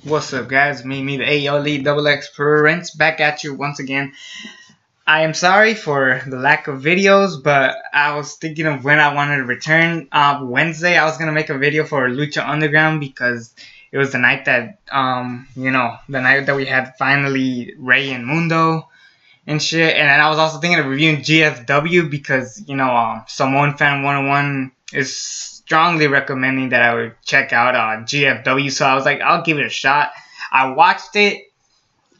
What's up, guys? Me, the AO Lead Double X Prince, back at you once again. I am sorry for the lack of videos, but I was thinking of when I wanted to return. Wednesday, I was gonna make a video for Lucha Underground because it was the night that, the night that we had finally Rey and Mundo and shit. And then I was also thinking of reviewing GFW because, Samoan Fan 101 is strongly recommending that I would check out GFW. So I was like, I'll give it a shot. I watched it.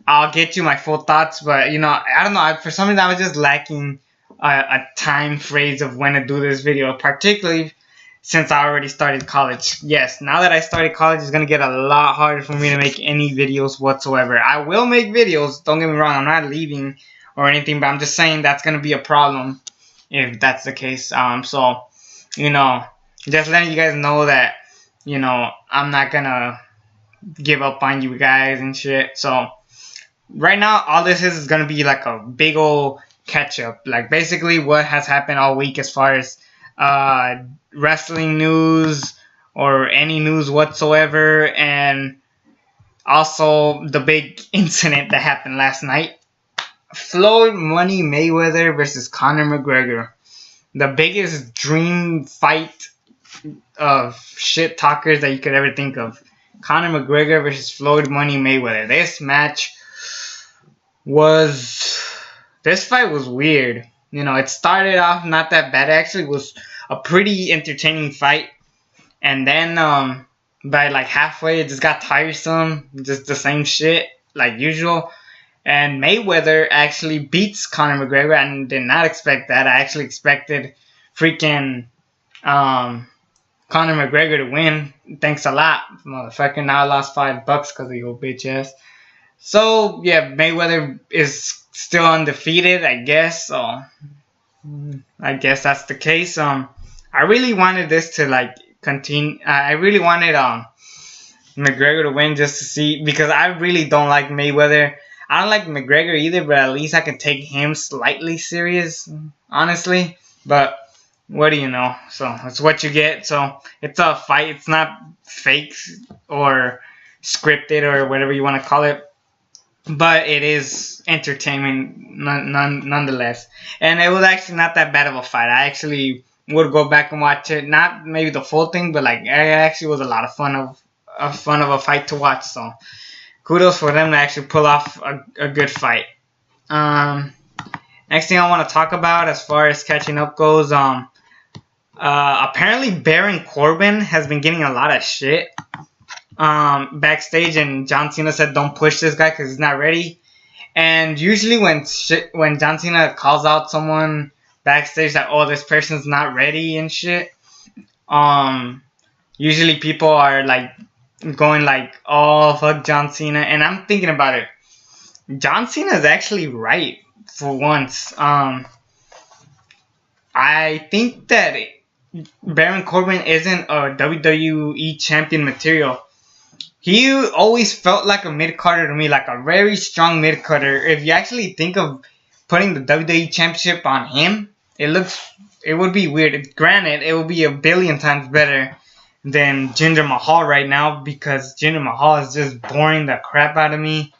I'll get you my full thoughts, but I don't know. For some reason, I was just lacking a time phrase of when to do this video, particularly since I already started college. Yes, now that I started college, it's gonna get a lot harder for me to make any videos whatsoever. I will make videos. Don't get me wrong. I'm not leaving or anything, but I'm just saying that's gonna be a problem if that's the case. So just letting you guys know that I'm not gonna give up on you guys and shit. So right now, all this is gonna be like a big old catch up, like basically what has happened all week as far as wrestling news or any news whatsoever, and also the big incident that happened last night. Floyd Money Mayweather versus Conor McGregor. The biggest dream fight of shit talkers that you could ever think of. Conor McGregor versus Floyd Money Mayweather. This fight was weird. It started off not that bad. It actually was a pretty entertaining fight. And then by like halfway it just got tiresome. Just the same shit like usual. And Mayweather actually beats Conor McGregor. I did not expect that. I actually expected freaking Conor McGregor to win. Thanks a lot, motherfucker. Now I lost $5 because of your bitch ass. So yeah, Mayweather is still undefeated, I guess. So I guess that's the case. I really wanted this to like continue. I really wanted McGregor to win just to see, because I really don't like Mayweather. I don't like McGregor either, but at least I can take him slightly serious, honestly. But what do you know? So it's what you get. So it's a fight. It's not fake or scripted or whatever you want to call it. But it is entertainment nonetheless. And it was actually not that bad of a fight. I actually would go back and watch it. Not maybe the full thing, but like it actually was a lot of fun of a fight to watch. So kudos for them to actually pull off a good fight. Next thing I want to talk about as far as catching up goes, apparently Baron Corbin has been getting a lot of shit backstage, and John Cena said don't push this guy because he's not ready. And usually when John Cena calls out someone backstage that, oh, this person's not ready and shit, usually people are like going like, oh, fuck John Cena. And I'm thinking about it. John Cena is actually right for once. I think that Baron Corbin isn't a WWE champion material. He always felt like a mid-carder to me, like a very strong mid-carder. If you actually think of putting the WWE Championship on him, it would be weird. Granted, it would be a billion times better than Jinder Mahal right now, because Jinder Mahal is just boring the crap out of me.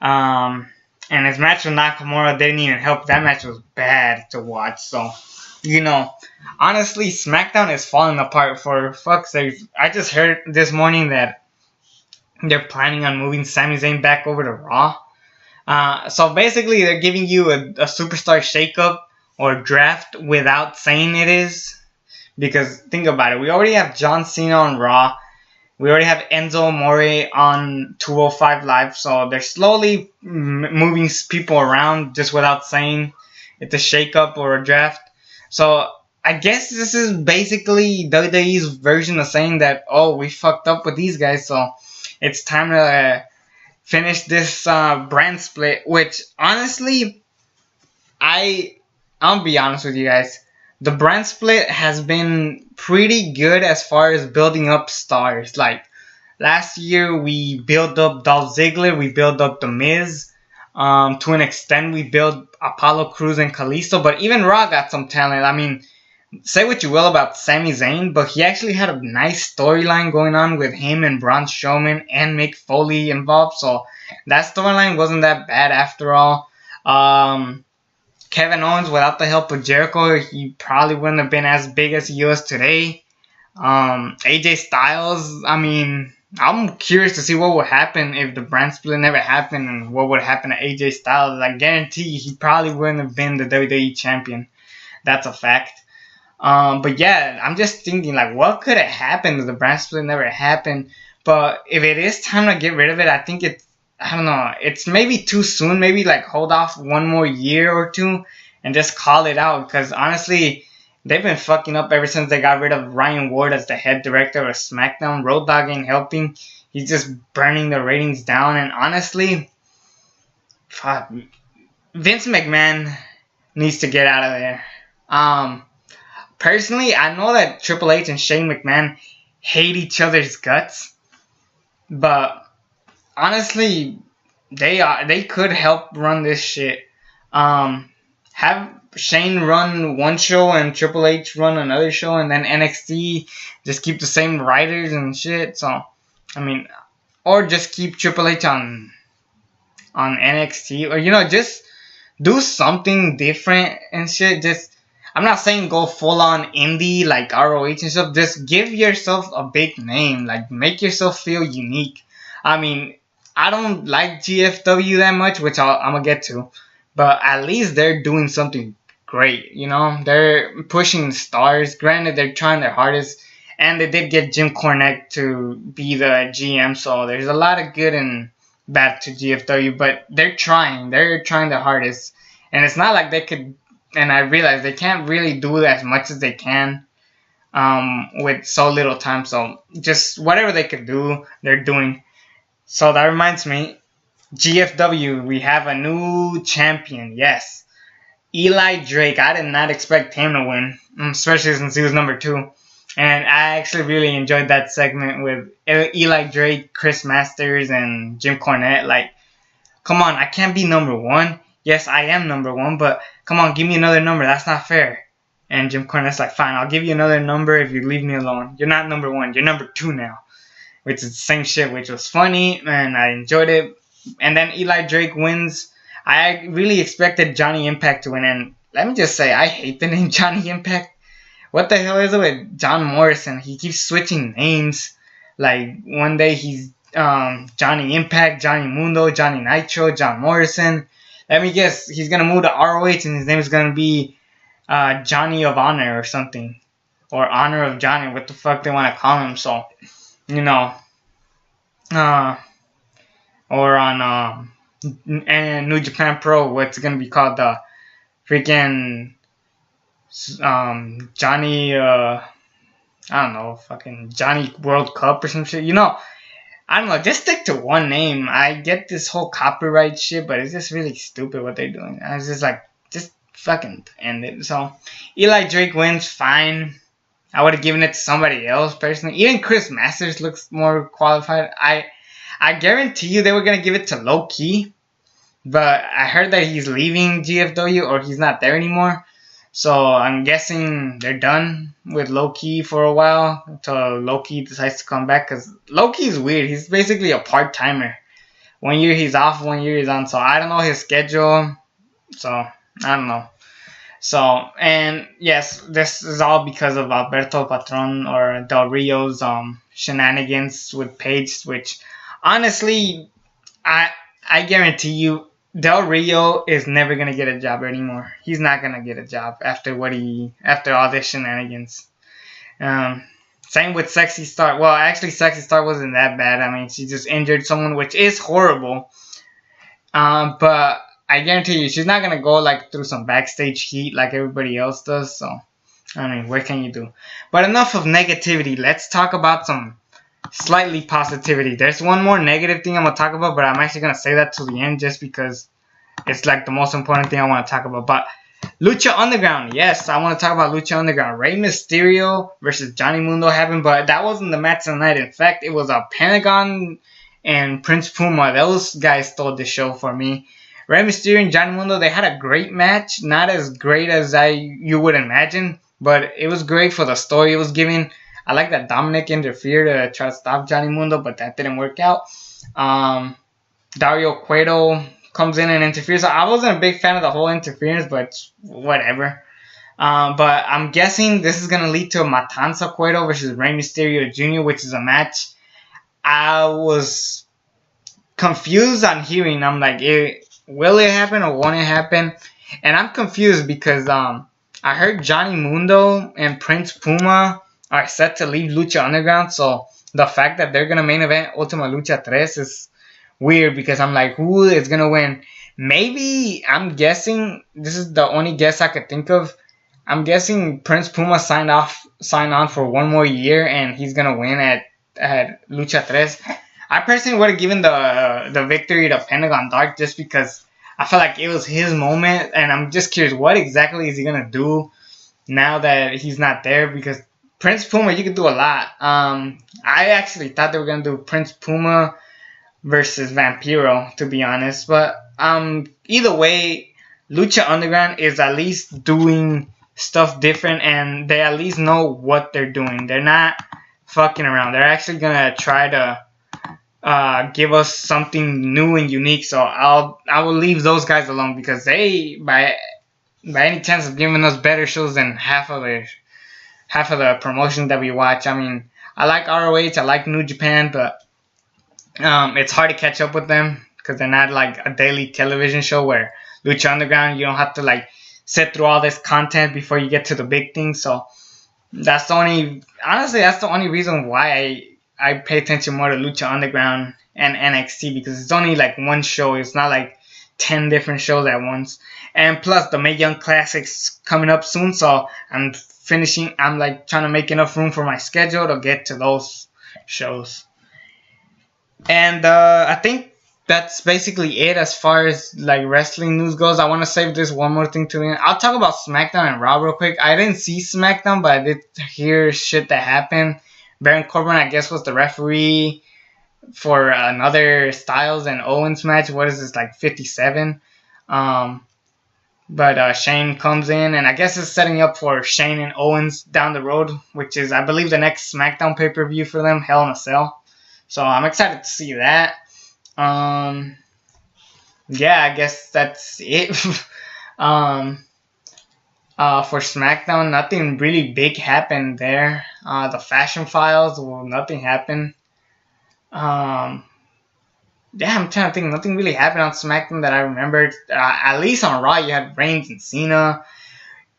And his match with Nakamura didn't even help. That match was bad to watch. So, honestly, SmackDown is falling apart for fuck's sake. I just heard this morning that they're planning on moving Sami Zayn back over to Raw. So basically, they're giving you a superstar shakeup or draft without saying it is. Because think about it. We already have John Cena on Raw. We already have Enzo Amore on 205 Live. So they're slowly moving people around just without saying it's a shakeup or a draft. So I guess this is basically WWE's version of saying that, oh, we fucked up with these guys, so it's time to finish this brand split. Which, honestly, I'll be honest with you guys. The brand split has been pretty good as far as building up stars. Like, last year we built up Dolph Ziggler, we built up The Miz. To an extent, we built Apollo Crews and Kalisto. But even Raw got some talent. I mean, say what you will about Sami Zayn, but he actually had a nice storyline going on with him and Braun Strowman and Mick Foley involved. So that storyline wasn't that bad after all. Kevin Owens, without the help of Jericho, he probably wouldn't have been as big as he was today. AJ Styles, I mean, I'm curious to see what would happen if the brand split never happened and what would happen to AJ Styles. I guarantee he probably wouldn't have been the WWE champion. That's a fact. But yeah, I'm just thinking, like, what could have happened if the brand split never happened? But if it is time to get rid of it, I think I don't know, it's maybe too soon. Maybe, like, hold off one more year or two and just call it out. Because, honestly, they've been fucking up ever since they got rid of Ryan Ward as the head director of SmackDown. Road Dogg ain't helping. He's just burning the ratings down. And, honestly, fuck, Vince McMahon needs to get out of there. Personally, I know that Triple H and Shane McMahon hate each other's guts, but honestly, they could help run this shit. Have Shane run one show and Triple H run another show, and then NXT just keep the same writers and shit. So, I mean, or just keep Triple H on NXT, or just do something different and shit. I'm not saying go full on indie like ROH and stuff. Just give yourself a big name. Like, make yourself feel unique. I mean, I don't like GFW that much, which I'm going to get to. But at least they're doing something great, They're pushing stars. Granted, they're trying their hardest. And they did get Jim Cornette to be the GM. So there's a lot of good and bad to GFW. But they're trying. They're trying their hardest. And it's not like they could... And I realize they can't really do as much as they can with so little time. So just whatever they could do, they're doing. So that reminds me, GFW, we have a new champion. Yes. Eli Drake. I did not expect him to win, especially since he was number 2. And I actually really enjoyed that segment with Eli Drake, Chris Masters, and Jim Cornette. Like, come on, I can't be number 1. Yes, I am number 1, but come on, give me another number. That's not fair. And Jim Cornette's like, fine, I'll give you another number if you leave me alone. You're not number 1. You're number 2 now. Which is the same shit, which was funny, and I enjoyed it. And then Eli Drake wins. I really expected Johnny Impact to win, and let me just say, I hate the name Johnny Impact. What the hell is it with John Morrison? He keeps switching names. Like, one day he's Johnny Impact, Johnny Mundo, Johnny Nitro, John Morrison. Let me guess, he's going to move to ROH and his name is going to be Johnny of Honor or something. Or Honor of Johnny, what the fuck they want to call him. So, or on New Japan Pro, what's going to be called the freaking Johnny, I don't know, fucking Johnny World Cup or some shit. I don't know, just stick to one name. I get this whole copyright shit, but it's just really stupid what they're doing. I was just like, just fucking end it. So, Eli Drake wins, fine. I would have given it to somebody else, personally. Even Chris Masters looks more qualified. I guarantee you they were going to give it to Low Key, but I heard that he's leaving GFW or he's not there anymore. So, I'm guessing they're done with Low-Key for a while until Low-Key decides to come back. Because Low-Key is weird. He's basically a part-timer. 1 year he's off, 1 year he's on. So, I don't know his schedule. So, I don't know. So, and yes, this is all because of Alberto Patron or Del Rio's shenanigans with Paige. Which, honestly, I guarantee you, Del Rio is never going to get a job anymore. He's not going to get a job after all this shenanigans. Same with Sexy Star. Well, actually, Sexy Star wasn't that bad. I mean, she just injured someone, which is horrible. But I guarantee you, she's not going to go through some backstage heat like everybody else does. So, I mean, what can you do? But enough of negativity. Let's talk about some slightly positivity. There's one more negative thing I'm going to talk about, but I'm actually going to say that to the end just because it's the most important thing I want to talk about. But Lucha Underground. Yes, I want to talk about Lucha Underground. Rey Mysterio versus Johnny Mundo happened, but that wasn't the match of the night. In fact, it was a Pentagon and Prince Puma. Those guys stole the show for me. Rey Mysterio and Johnny Mundo, they had a great match. Not as great as you would imagine. but it was great for the story it was giving. I like that Dominic interfered to try to stop Johnny Mundo, but that didn't work out. Dario Cueto comes in and interferes. I wasn't a big fan of the whole interference, but whatever. But I'm guessing this is going to lead to a Matanza Cueto versus Rey Mysterio Jr., which is a match I was confused on hearing. I'm like, will it happen or won't it happen? And I'm confused because I heard Johnny Mundo and Prince Puma are set to leave Lucha Underground, so the fact that they're going to main event Ultima Lucha 3 is weird because I'm like, who is going to win? Maybe, I'm guessing, this is the only guess I could think of, I'm guessing Prince Puma signed on for one more year and he's going to win at Lucha 3. I personally would have given the victory to Pentagon Dark just because I felt like it was his moment, and I'm just curious what exactly is he gonna do now that he's not there, because Prince Puma, you could do a lot. I actually thought they were gonna do Prince Puma versus Vampiro, to be honest, but either way, Lucha Underground is at least doing stuff different, and they at least know what they're doing. They're not fucking around. They're actually gonna try to give us something new and unique. So I will leave those guys alone because they, by any chance, of giving us better shows than half of the promotion that we watch. I mean, I like ROH, I like New Japan, but it's hard to catch up with them because they're not like a daily television show where Lucha Underground, you don't have to like sit through all this content before you get to the big thing. So that's the only reason why I pay attention more to Lucha Underground and NXT, because it's only like one show. It's not like 10 different shows at once. And plus, the Mae Young Classic's coming up soon, so I'm like trying to make enough room for my schedule to get to those shows. And I think that's basically it as far as like wrestling news goes. I want to save this one more thing to the end. I'll talk about SmackDown and Raw real quick. I didn't see SmackDown, but I did hear shit that happened. Baron Corbin, I guess, was the referee for another Styles and Owens match. What is this, like 57? But Shane comes in, and I guess it's setting up for Shane and Owens down the road, which is, I believe, the next SmackDown pay-per-view for them, Hell in a Cell. So I'm excited to see that. Yeah, I guess that's it. For SmackDown, nothing really big happened there. The Fashion Files, well, nothing happened. Yeah, I'm trying to think. Nothing really happened on SmackDown that I remembered. At least on Raw, you had Reigns and Cena.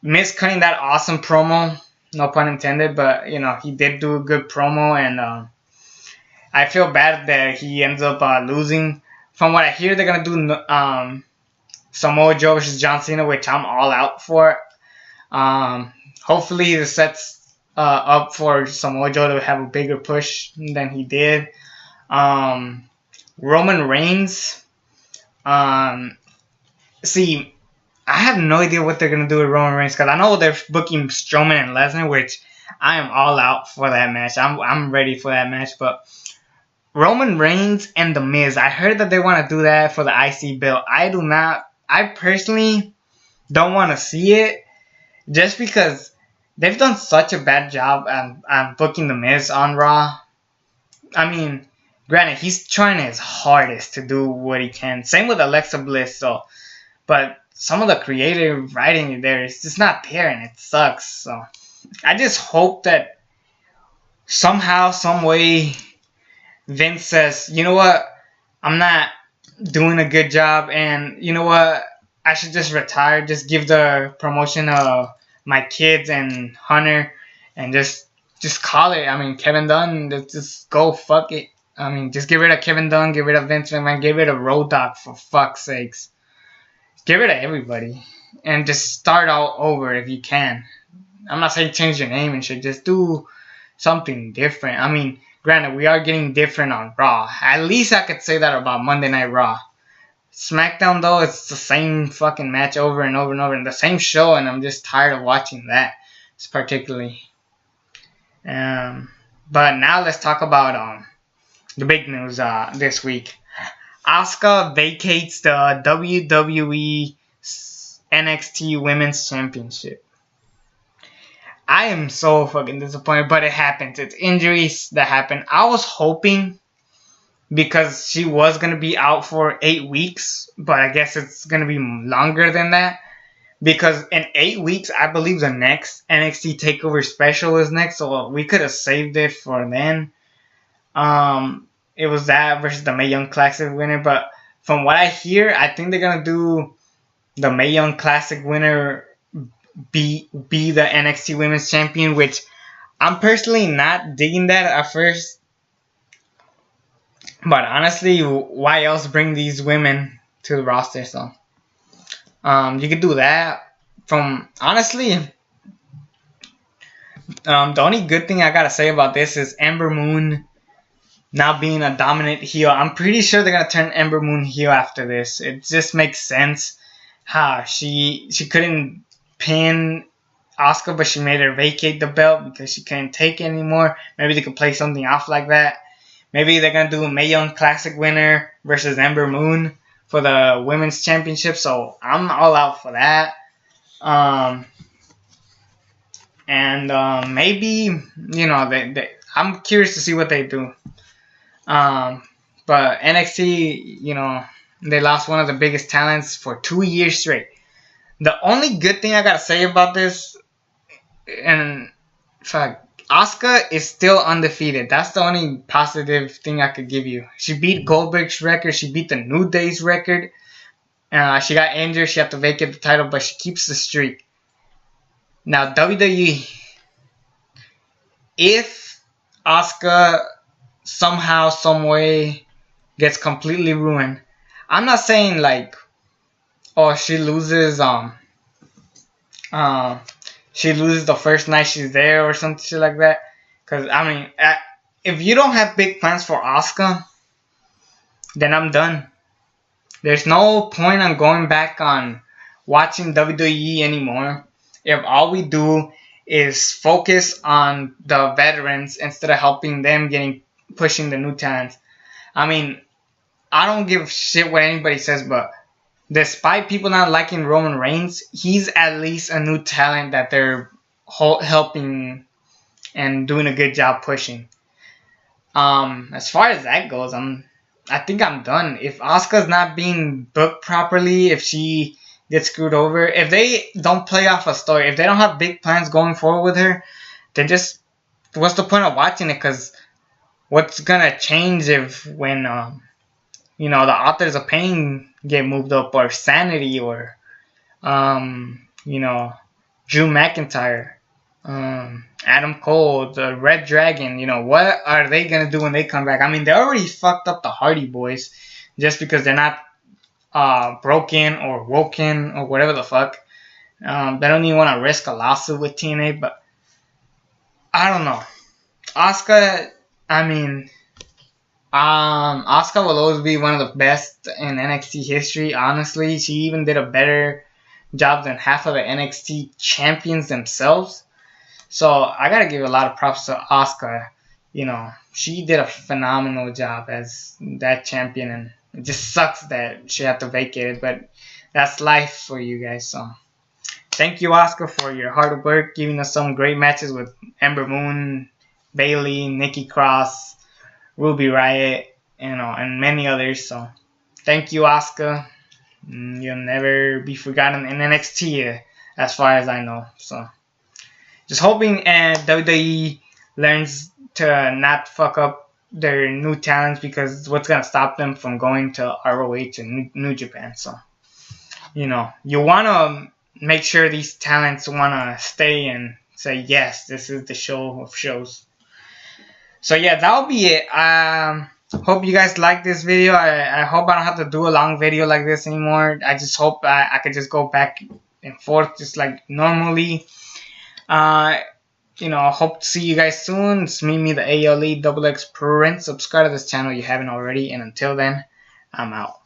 Miz cutting that awesome promo. No pun intended, but, you know, he did do a good promo, and I feel bad that he ends up losing. From what I hear, they're going to do Samoa Joe versus John Cena, which I'm all out for. Hopefully this sets up for Samoa Joe to have a bigger push than he did. Roman Reigns. See, I have no idea what they're gonna do with Roman Reigns, because I know they're booking Strowman and Lesnar, which I am all out for that match. I'm ready for that match, but Roman Reigns and The Miz, I heard that they want to do that for the IC belt. I personally don't want to see it, just because they've done such a bad job on booking The Miz on Raw. I mean, granted, he's trying his hardest to do what he can. Same with Alexa Bliss, but some of the creative writing there is just not there, and it sucks. So I just hope that somehow, some way, Vince says, you know what, I'm not doing a good job, and you know what, I should just retire, just give the promotion my kids and Hunter, and just call it. I mean, Kevin Dunn, just go, fuck it. I mean, just get rid of Kevin Dunn, get rid of Vince McMahon, get rid of Road Dogg, for fuck's sakes. Get rid of everybody, and just start all over if you can. I'm not saying change your name and shit, just do something different. I mean, granted, we are getting different on Raw. At least I could say that about Monday Night Raw. SmackDown, though, it's the same fucking match over and over and over, and the same show, and I'm just tired of watching that, particularly. But now let's talk about the big news this week. Asuka vacates the WWE NXT Women's Championship. I am so fucking disappointed, but it happens. It's injuries that happen. I was hoping, because she was going to be out for 8 weeks, but I guess it's going to be longer than that. Because in 8 weeks, I believe the next NXT TakeOver special is next, so we could have saved it for then. It was that versus the Mae Young Classic winner, but from what I hear, I think they're going to do the Mae Young Classic winner be the NXT Women's Champion, which I'm personally not digging that at first. But honestly, why else bring these women to the roster? So you could do that. From honestly, the only good thing I gotta say about this is Ember Moon now being a dominant heel. I'm pretty sure they're gonna turn Ember Moon heel after this. It just makes sense. How she couldn't pin Asuka, but she made her vacate the belt because she couldn't take it anymore. Maybe they could play something off like that. Maybe they're going to do a Mae Young Classic winner versus Ember Moon for the Women's Championship. So I'm all out for that. Maybe, I'm curious to see what they do. But NXT, they lost one of the biggest talents for 2 years straight. The only good thing I got to say about this, and fuck, Asuka is still undefeated. That's the only positive thing I could give you. She beat Goldberg's record. She beat the New Day's record. She got injured. She had to vacate the title, but she keeps the streak. Now, WWE, if Asuka somehow, some way gets completely ruined, I'm not saying like, oh, she loses she loses the first night she's there or something shit like that. Because, I mean, if you don't have big plans for Asuka, then I'm done. There's no point on going back on watching WWE anymore if all we do is focus on the veterans instead of helping them pushing the new talents. I mean, I don't give a shit what anybody says, but despite people not liking Roman Reigns, he's at least a new talent that they're helping and doing a good job pushing. As far as that goes, I think I'm done. If Asuka's not being booked properly, if she gets screwed over, if they don't play off a story, if they don't have big plans going forward with her, then just what's the point of watching it? Because what's gonna change if when the Authors of Pain get moved up, or Sanity, or Drew McIntyre, Adam Cole, the Red Dragon. What are they gonna do when they come back? I mean, they already fucked up the Hardy Boys just because they're not broken or woken or whatever the fuck. They don't even want to risk a lawsuit with TNA, but I don't know. Asuka, I mean, Asuka will always be one of the best in NXT history. Honestly, she even did a better job than half of the NXT champions themselves. So I gotta give a lot of props to Asuka. She did a phenomenal job as that champion, and it just sucks that she had to vacate it, but that's life for you guys. So thank you, Asuka, for your hard work, giving us some great matches with Ember Moon, Bayley, Nikki Cross, Ruby Riott, and many others. So thank you, Asuka. You'll never be forgotten in NXT, as far as I know. So just hoping WWE learns to not fuck up their new talents, because what's gonna stop them from going to ROH and New Japan. So you wanna make sure these talents wanna stay and say, yes, this is the show of shows. So yeah, that'll be it. Hope you guys like this video. I hope I don't have to do a long video like this anymore. I just hope I could just go back and forth just like normally. Hope to see you guys soon. It's me, the ALE XX Prince. Subscribe to this channel if you haven't already. And until then, I'm out.